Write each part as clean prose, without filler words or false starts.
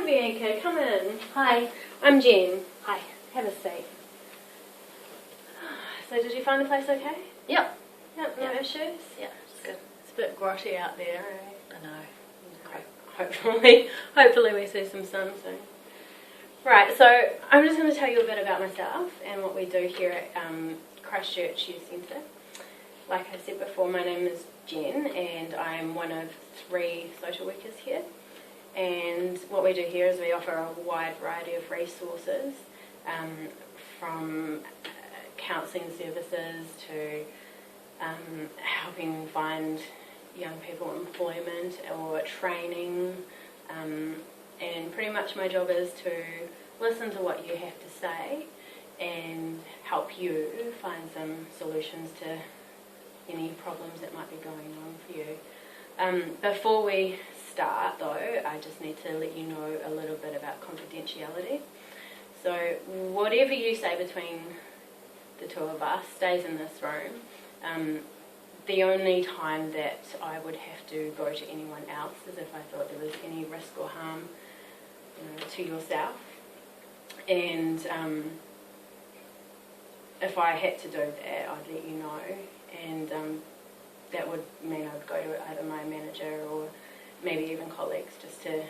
Bianca, come in. Hi. I'm Jen. Hi. Have a seat. So did you find the place okay? Yep. Yep, no issues? Yeah, it's good. It's a bit grotty out there, eh? I know. Hopefully we see some sun soon. Right, so I'm just going to tell you a bit about myself and what we do here at Christchurch Youth Centre. Like I said before, my name is Jen and I'm one of 3 social workers here. And what we do here is we offer a wide variety of resources, from counselling services to helping find young people employment or training, and pretty much my job is to listen to what you have to say and help you find some solutions to any problems that might be going on for you. Before we start though, I just need to let you know a little bit about confidentiality. So whatever you say between the 2 of us stays in this room. The only time that I would have to go to anyone else is if I thought there was any risk or harm, to yourself. And if I had to do that, I'd let you know. And that would mean I'd go to either my manager or maybe even colleagues just to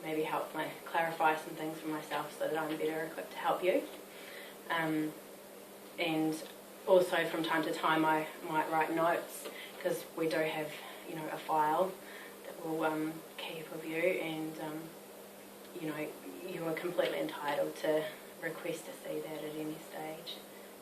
maybe help clarify some things for myself so that I'm better equipped to help you. And also from time to time I might write notes because we do have a file that we'll keep of you, and you are completely entitled to request to see that at any stage.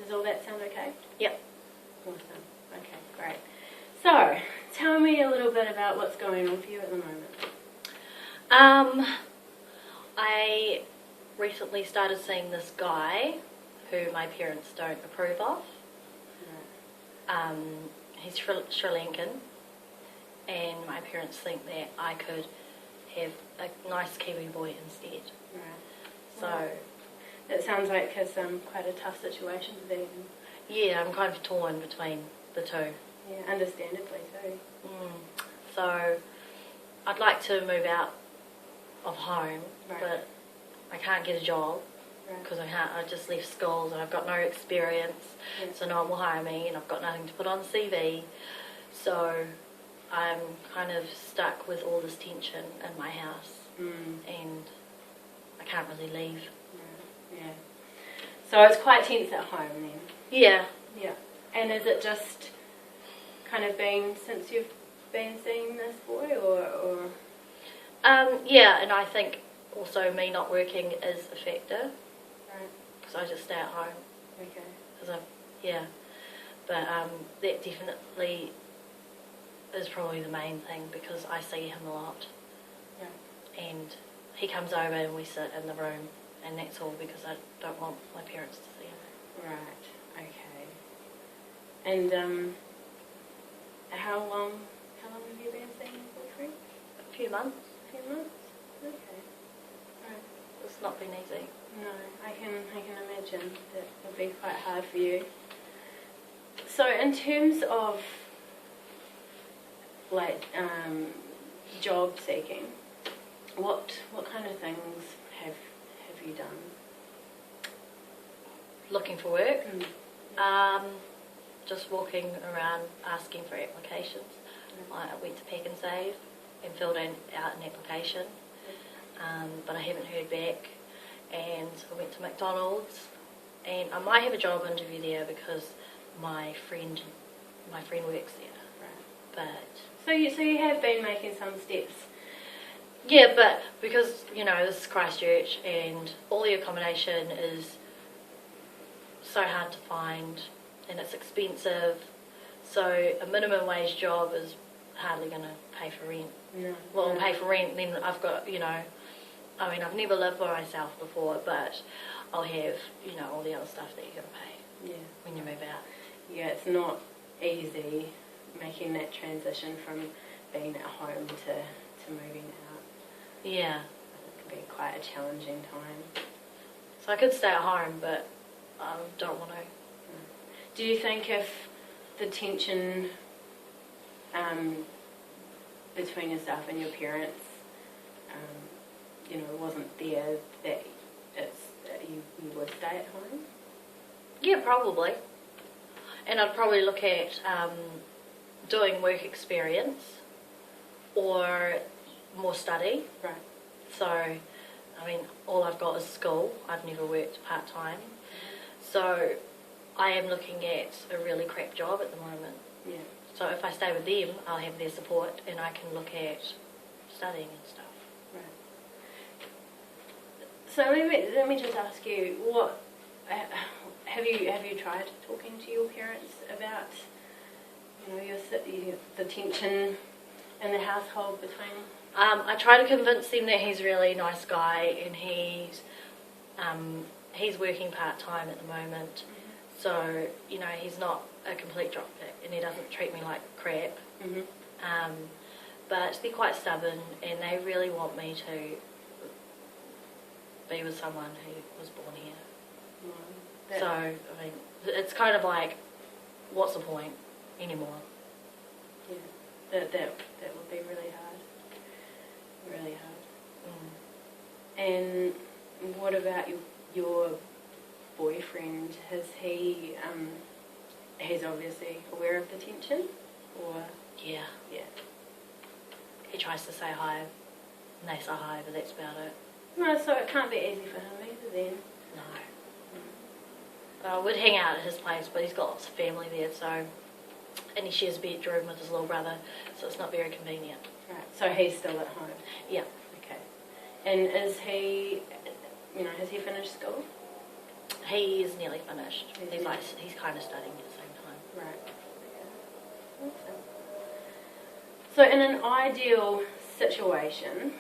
Does all that sound okay? Yep. Awesome. Okay, great. So, tell me a little bit about what's going on for you at the moment. I recently started seeing this guy who my parents don't approve of. Right. He's Sri Lankan, and my parents think that I could have a nice Kiwi boy instead. Right. So, well, it sounds like it's quite a tough situation to be in. yeah, I'm kind of torn between the 2. Yeah, understandably too. So, I'd like to move out of home, Right. but I can't get a job because I just left schools and I've got no experience, so no one will hire me and I've got nothing to put on the CV. So I'm kind of stuck with all this tension in my house, and I can't really leave. Yeah. So it's quite tense at home then? Yeah. Yeah. And is it just kind of been since you've been seeing this boy, or? Yeah, and I think also me not working is a factor. Right. Because I just stay at home. Okay. But that definitely is probably the main thing because I see him a lot. Yeah. And he comes over and we sit in the room, and that's all because I don't want my parents to see him. Right. Okay. And how long have you been seeing your boyfriend? A few months. A few months. Okay. Right. It's not been easy. No, I can imagine that it'll be quite hard for you. So in terms of job seeking, what kind of things have you done? Looking for work. Just walking around asking for applications. I went to Pack and Save and filled out an application, but I haven't heard back. And I went to McDonald's, and I might have a job interview there because my friend works there. Right. But so you have been making some steps. yeah, but because this is Christchurch and all the accommodation is so hard to find and it's expensive, so a minimum wage job is hardly going to pay for rent. No. Well, I'll pay for rent, then I've got I've never lived by myself before, but I'll have, all the other stuff that you're going to pay when you move out. Yeah, it's not easy making that transition from being at home to moving out. Yeah. It can be quite a challenging time. So I could stay at home, but I don't want to. Do you think if the tension between yourself and your parents wasn't there, that you would stay at home? Yeah, probably. And I'd probably look at doing work experience or more study. Right. So, I mean, all I've got is school. I've never worked part-time. So I am looking at a really crap job at the moment. Yeah. So if I stay with them, I'll have their support and I can look at studying and stuff. Right. So let me just ask you, what have you tried talking to your parents about the tension in the household between? I try to convince them that he's a really nice guy and he's working part-time at the moment. So, he's not a complete drop pick and he doesn't treat me like crap. But they're quite stubborn and they really want me to be with someone who was born here. So, I mean, it's kind of like, what's the point anymore? Yeah, that would be really hard. Really hard. And what about your boyfriend? Has he's obviously aware of the tension, or? Yeah. Yeah. He tries to say hi, and they say hi, but that's about it. No, so it can't be easy for him either then. No. We'd hang out at his place, but he's got lots of family there, so, and he shares a bedroom with his little brother, so it's not very convenient. Right, so he's still at home? Yeah. Okay. And is he, has he finished school? He is nearly finished. He's kind of studying at the same time. Right. Okay. Awesome. So in an ideal situation,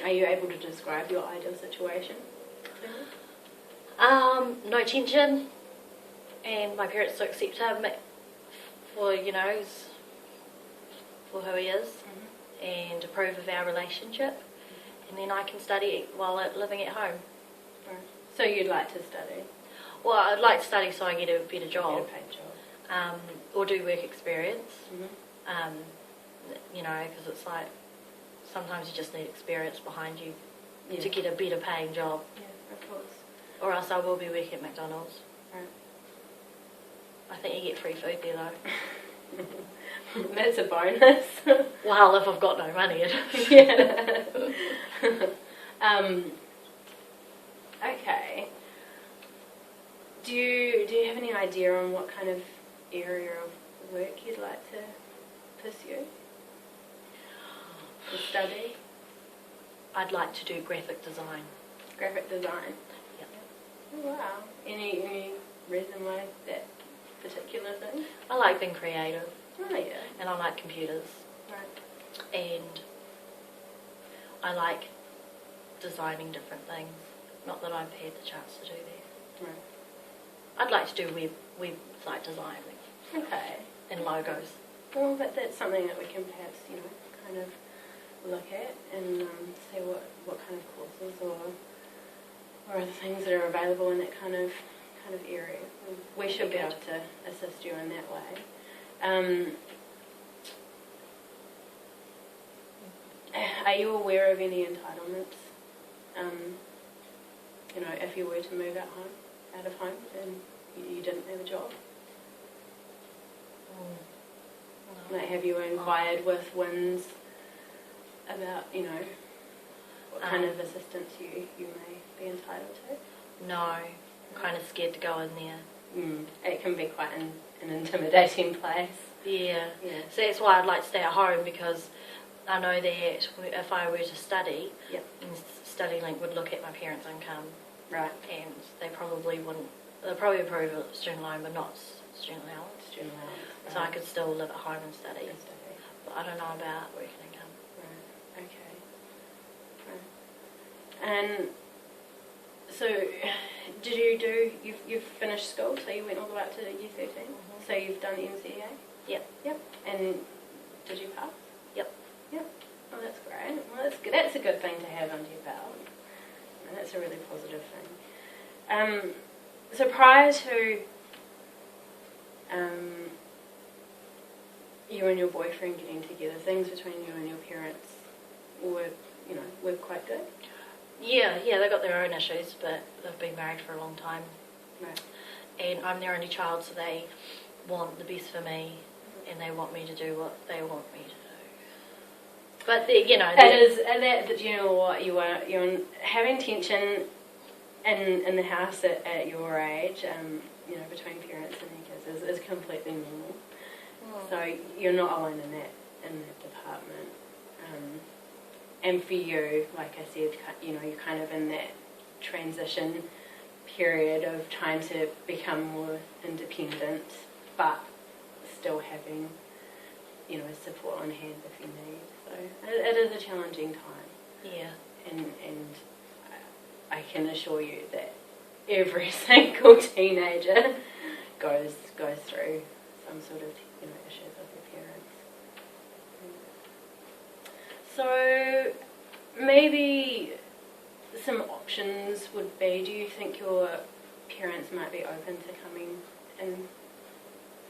are you able to describe your ideal situation? No tension, and my parents to accept him for, for who he is, and approve of our relationship, and then I can study while living at home. Right. So you'd like to study? Well, I'd like to study so I get a better job. Get a paid job. Or do work experience. Because it's like, sometimes you just need experience behind you to get a better paying job. Yeah, of course. Or else I will be working at McDonald's. Right. I think you get free food there though. That's a bonus. Well, if I've got no money. Yeah. Okay. Do you have any idea on what kind of area of work you'd like to pursue? To study? I'd like to do graphic design. Graphic design? Yep. Oh, wow. Any reason why that particular thing? I like being creative. Oh, yeah. And I like computers. Right. And I like designing different things. Not that I've had the chance to do that. Right. I'd like to do website design. Okay. And logos. Well, that's something that we can perhaps, kind of look at and see what kind of courses or other things that are available in that kind of area. We should be able to assist you in that way. Are you aware of any entitlements? If you were to move out of home and you didn't have a job? No. Like, have you inquired with WINZ about, what kind of assistance you may be entitled to? No. I'm kind of scared to go in there. It can be quite an intimidating place. Yeah. So that's why I'd like to stay at home, because I know that if I were to study, StudyLink would look at my parents' income. Right. And they probably wouldn't, they'll probably approve of student loan, but not student allowance. Student allowance. Right. So I could still live at home and study. And study. But I don't know about working income. Right. Okay. Right. And so, you've finished school, so you went all the way up to year 13? So you've done NCEA? Yep. And did you pass? Yep. Oh, that's great. Well, that's good. That's a good thing to have under your belt. And that's a really positive thing. So prior to you and your boyfriend getting together, things between you and your parents were work quite good? Yeah, they've got their own issues, but they've been married for a long time. Right. And I'm their only child, so they want the best for me, and they want me to do what they want me to do. But you know what, you're having tension in the house at your age, between parents and their kids is completely normal. So you're not alone in that department. And for you, like I said, you're kind of in that transition period of trying to become more independent, but still having, support on hand if you need. So it is a challenging time. Yeah. And I can assure you that every single teenager goes through some sort of issues with their parents. So maybe some options would be, do you think your parents might be open to coming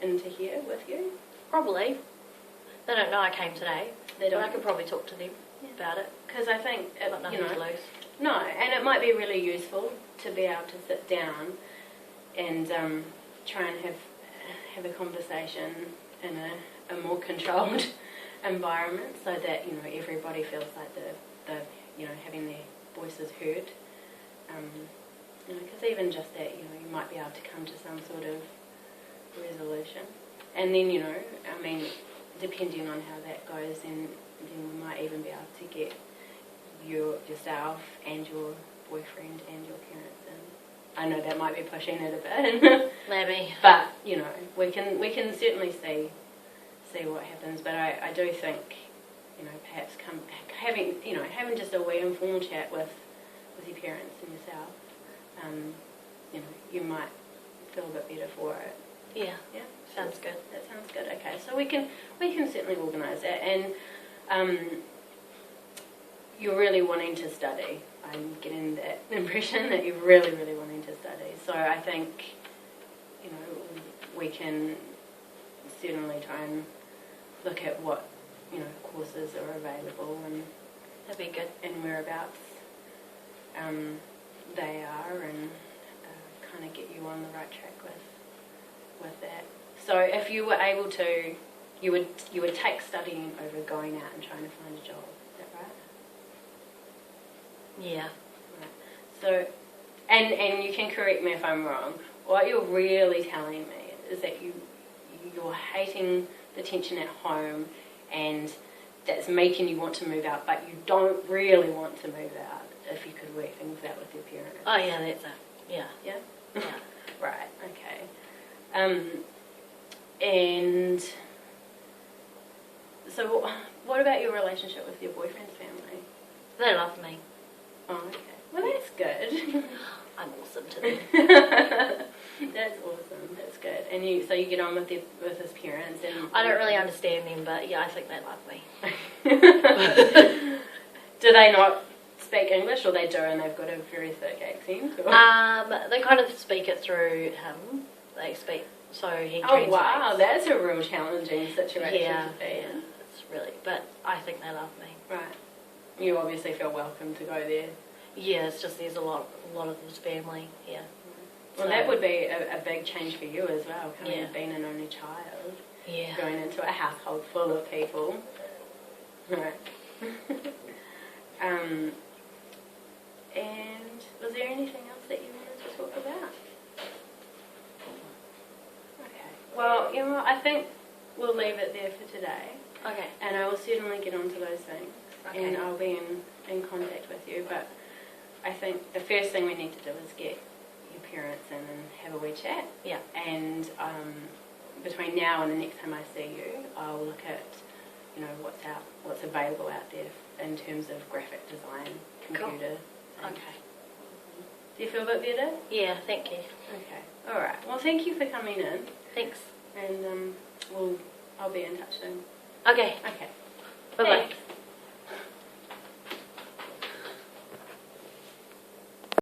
into here with you? Probably. They don't know I came today. They don't. But I could probably talk to them about it. Because I think, I've got nothing to lose. No, and it might be really useful to be able to sit down and try and have a conversation in a more controlled environment, so that everybody feels like they're having their voices heard. Because even just that, you might be able to come to some sort of resolution, and then depending on how that goes, then we might even be able to get yourself and your boyfriend and your parents in. I know that might be pushing it a bit. Maybe. But, we can certainly see what happens. But I do think, perhaps having just a wee informal chat with your parents and yourself, you might feel a bit better for it. Yeah. Yeah? Sounds good. That sounds good. Okay, so we can certainly organise that. And you're really wanting to study. I'm getting that impression that you're really, really wanting to study. So I think, we can certainly try and look at what, courses are available and That'd be good. And whereabouts they are, and kind of get you on the right track with that. So if you were able to, you would take studying over going out and trying to find a job. Is that right? Yeah. Right. So, and you can correct me if I'm wrong. What you're really telling me is that you're hating the tension at home, and that's making you want to move out, but you don't really want to move out if you could work things out with your parents. Oh yeah, that's it. Yeah. Yeah? Yeah. Right, okay. And so what about your relationship with your boyfriend's family? They love me. Oh, okay. Well, that's good. I'm awesome to them. That's awesome. That's good. And you get on with his parents, and I don't really understand them, but yeah, I think they love me. Do they not speak English, or they do and they've got a very thick accent? They kind of speak it through him. They speak, so he translates. Oh wow, that's a real challenging situation to be in. It's really, but I think they love me. Right. You obviously feel welcome to go there. Yeah, it's just there's a lot of his family here. Well, that would be a big change for you as well, Yeah. being an only child. Yeah. Going into a household full of people. Right. And was there anything else that you wanted to talk about? Okay. Well, I think we'll leave it there for today. Okay. And I will certainly get onto those things. Okay. And I'll be in contact with you. But I think the first thing we need to do is get your parents in and have a wee chat. Yeah. And between now and the next time I see you, I'll look at what's available out there in terms of graphic design, computer. Cool. Okay. Do you feel a bit better? Yeah, thank you. Okay. All right. Well, thank you for coming in. Thanks. And I'll be in touch soon. Okay. Okay. Bye-bye. Thanks.